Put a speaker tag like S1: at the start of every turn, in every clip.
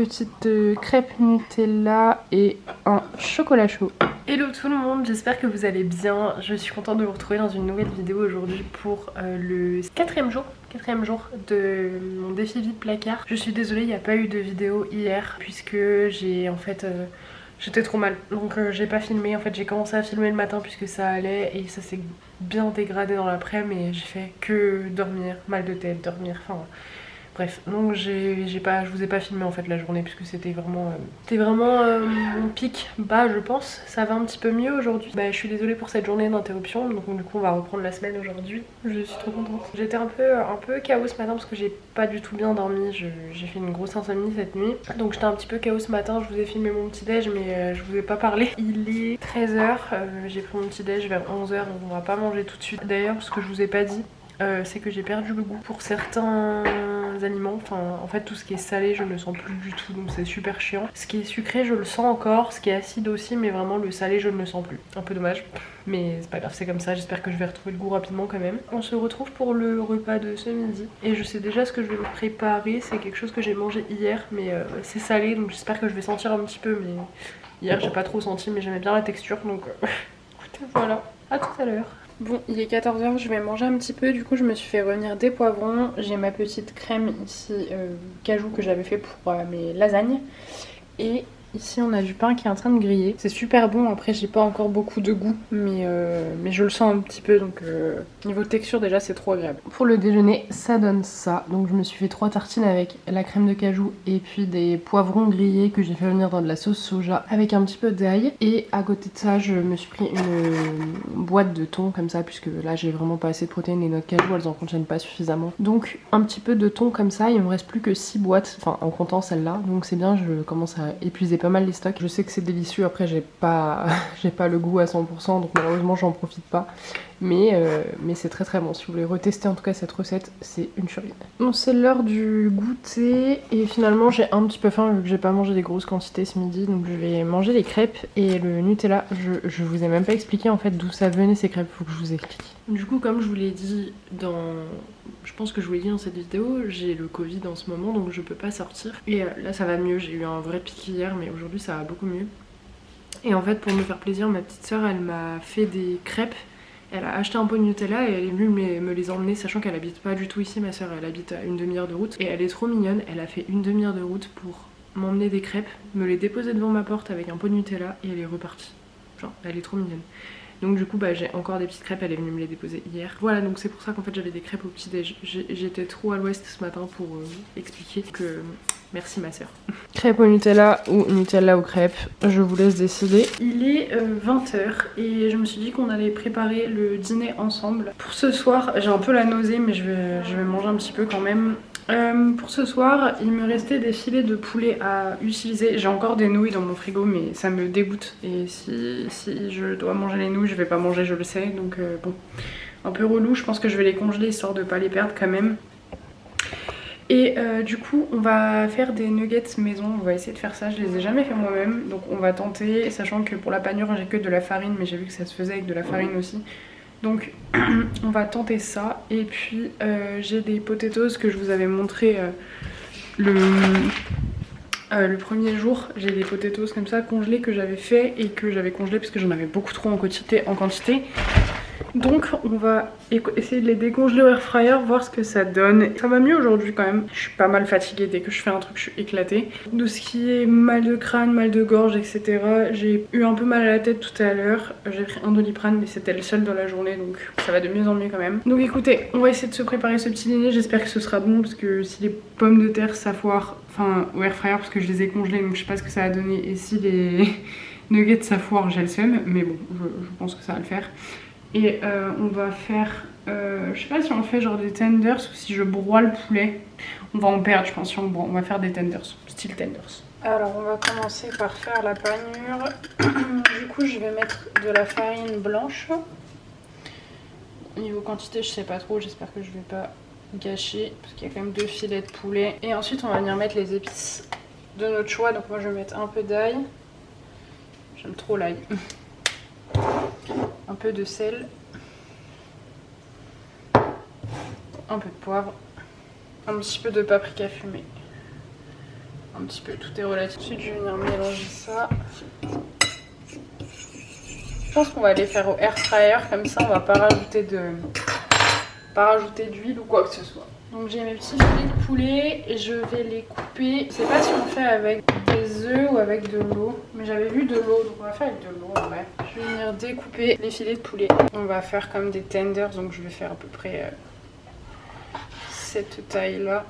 S1: petite crêpe Nutella et un chocolat chaud. Hello tout le monde, j'espère que vous allez bien. Je suis contente de vous retrouver dans une nouvelle vidéo aujourd'hui pour le quatrième jour de mon défi vide placard. Je suis désolée, il n'y a pas eu de vidéo hier puisque j'ai en fait... j'étais trop mal, donc j'ai pas filmé. En fait j'ai commencé à filmer le matin puisque ça allait et ça s'est bien dégradé dans l'après, mais j'ai fait que dormir, mal de tête, dormir, enfin... Bref, donc je vous ai pas filmé en fait la journée puisque c'était vraiment mon pic bas je pense. Ça va un petit peu mieux aujourd'hui. Bah, je suis désolée pour cette journée d'interruption, donc du coup on va reprendre la semaine aujourd'hui. Je suis trop contente. J'étais un peu chaos ce matin parce que j'ai pas du tout bien dormi. J'ai fait une grosse insomnie cette nuit. Donc j'étais un petit peu chaos ce matin, je vous ai filmé mon petit déj mais je vous ai pas parlé. Il est 13h, j'ai pris mon petit déj vers 11h donc on va pas manger tout de suite. D'ailleurs ce que je vous ai pas dit, c'est que j'ai perdu le goût pour certains aliments. Enfin en fait tout ce qui est salé je ne le sens plus du tout, donc c'est super chiant. Ce qui est sucré je le sens encore, ce qui est acide aussi, mais vraiment le salé je ne le sens plus. Un peu dommage, mais c'est pas grave, c'est comme ça. J'espère que je vais retrouver le goût rapidement quand même. On se retrouve pour le repas de ce midi et je sais déjà ce que je vais me préparer. C'est quelque chose que j'ai mangé hier mais c'est salé, donc j'espère que je vais sentir un petit peu, mais hier j'ai pas trop senti, mais j'aimais bien la texture, donc écoutez, voilà, à tout à l'heure. Bon, il est 14h, je vais manger un petit peu. Du coup je me suis fait revenir des poivrons. J'ai ma petite crème ici, cajou, que j'avais fait pour mes lasagnes. Et ici on a du pain qui est en train de griller. C'est super bon, après j'ai pas encore beaucoup de goût, mais je le sens un petit peu, donc niveau texture déjà c'est trop agréable. Pour le déjeuner ça donne ça. Donc je me suis fait 3 tartines avec la crème de cajou et puis des poivrons grillés que j'ai fait venir dans de la sauce soja avec un petit peu d'ail. Et à côté de ça je me suis pris une boîte de thon comme ça, puisque là j'ai vraiment pas assez de protéines, les noix de cajou elles en contiennent pas suffisamment. Donc un petit peu de thon comme ça. Il me reste plus que 6 boîtes, enfin en comptant celle-là, donc c'est bien, je commence à épuiser pas mal les stocks. Je sais que c'est délicieux, après j'ai pas le goût à 100%, donc malheureusement j'en profite pas. Mais c'est très très bon. Si vous voulez retester en tout cas cette recette, c'est une tuerie. Bon, c'est l'heure du goûter et finalement j'ai un petit peu faim vu que j'ai pas mangé des grosses quantités ce midi, donc je vais manger les crêpes et le Nutella. Je vous ai même pas expliqué en fait d'où ça venait ces crêpes, faut que je vous explique. Du coup comme je vous l'ai dit je pense que je vous l'ai dit dans cette vidéo, j'ai le Covid en ce moment donc je peux pas sortir. Et là ça va mieux, j'ai eu un vrai pic hier mais aujourd'hui ça va beaucoup mieux. Et en fait pour me faire plaisir, ma petite soeur elle m'a fait des crêpes. Elle a acheté un pot de Nutella et elle est venue me les emmener, sachant qu'elle habite pas du tout ici, ma soeur, elle habite à une demi-heure de route. Et elle est trop mignonne, elle a fait une demi-heure de route pour m'emmener des crêpes, me les déposer devant ma porte avec un pot de Nutella et elle est repartie. Genre, elle est trop mignonne. Donc du coup bah, j'ai encore des petites crêpes, elle est venue me les déposer hier. Voilà, donc c'est pour ça qu'en fait j'avais des crêpes au petit déj. J'étais trop à l'ouest ce matin pour expliquer que... Merci ma soeur. Crêpes au Nutella ou Nutella aux crêpes, je vous laisse décider. Il est 20h et je me suis dit qu'on allait préparer le dîner ensemble. Pour ce soir, j'ai un peu la nausée mais je vais manger un petit peu quand même. Pour ce soir, il me restait des filets de poulet à utiliser. J'ai encore des nouilles dans mon frigo mais ça me dégoûte. Et si je dois manger les nouilles, je vais pas manger, je le sais. Donc bon, un peu relou, je pense que je vais les congeler histoire de pas les perdre quand même. Et du coup on va faire des nuggets maison, on va essayer de faire ça, je les ai jamais fait moi-même. Donc on va tenter, sachant que pour la panure j'ai que de la farine, mais j'ai vu que ça se faisait avec de la farine aussi. Donc on va tenter ça. Et puis j'ai des potatoes que je vous avais montré le premier jour. J'ai des potatoes comme ça congelés que j'avais fait et que j'avais congelés parce que j'en avais beaucoup trop en quantité. Donc on va essayer de les décongeler au air fryer, voir ce que ça donne. Ça va mieux aujourd'hui quand même. Je suis pas mal fatiguée, dès que je fais un truc je suis éclatée. De ce qui est mal de crâne, mal de gorge, etc. J'ai eu un peu mal à la tête tout à l'heure. J'ai pris un Doliprane mais c'était le seul dans la journée, donc ça va de mieux en mieux quand même. Donc écoutez, on va essayer de se préparer ce petit dîner. J'espère que ce sera bon parce que si les pommes de terre ça foire, enfin au air fryer parce que je les ai congelées, donc je sais pas ce que ça a donné. Et si les nuggets ça foire, j'ai le seum, mais bon je pense que ça va le faire. Et on va faire, je sais pas si on fait genre des tenders ou si je broie le poulet. On va en perdre je pense si on broie. On va faire des tenders, style tenders. Alors on va commencer par faire la panure. Du coup je vais mettre de la farine blanche. Niveau quantité je sais pas trop, j'espère que je vais pas gâcher. Parce qu'il y a quand même 2 filets de poulet. Et ensuite on va venir mettre les épices de notre choix. Donc moi je vais mettre un peu d'ail. J'aime trop l'ail. Un peu de sel, un peu de poivre, un petit peu de paprika fumé. un petit peu, tout est relatif. Ensuite je vais venir mélanger ça. Je pense qu'on va les faire au air fryer, comme ça on va pas rajouter d'huile ou quoi que ce soit. Donc j'ai mes petits filets de poulet et je vais les couper. Je sais pas si on fait avec des œufs ou avec de l'eau, mais j'avais vu de l'eau, donc on va faire avec de l'eau en vrai. Je vais venir découper les filets de poulet. On va faire comme des tenders, donc je vais faire à peu près cette taille là.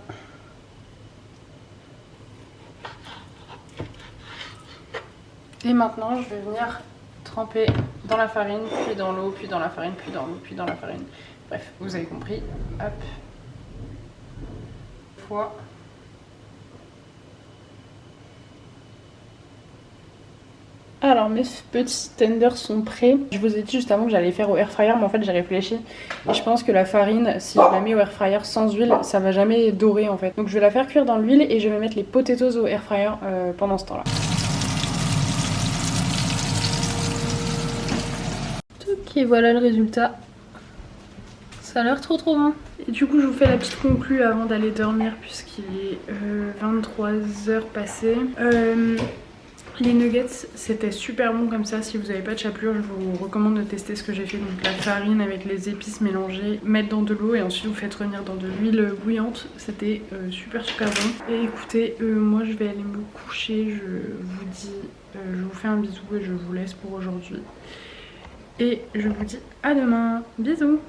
S1: Et maintenant je vais venir tremper dans la farine, puis dans l'eau, puis dans la farine, puis dans l'eau, puis dans la farine. Bref, vous avez compris. Hop. Alors mes petits tenders sont prêts. Je vous ai dit juste avant que j'allais faire au air fryer, mais en fait j'ai réfléchi et je pense que la farine, si je la mets au air fryer sans huile, ça va jamais dorer en fait. Donc je vais la faire cuire dans l'huile et je vais mettre les potatoes au air fryer pendant ce temps-là. Ok, voilà le résultat. Ça a l'air trop bon. Et du coup je vous fais la petite conclue avant d'aller dormir puisqu'il est 23h passé. Les nuggets c'était super bon comme ça. Si vous n'avez pas de chapelure, je vous recommande de tester ce que j'ai fait. Donc la farine avec les épices mélangées, mettre dans de l'eau et ensuite vous faites revenir dans de l'huile bouillante. C'était super bon. Et écoutez, moi je vais aller me coucher. Je vous fais un bisou et je vous laisse pour aujourd'hui. Et je vous dis à demain. Bisous.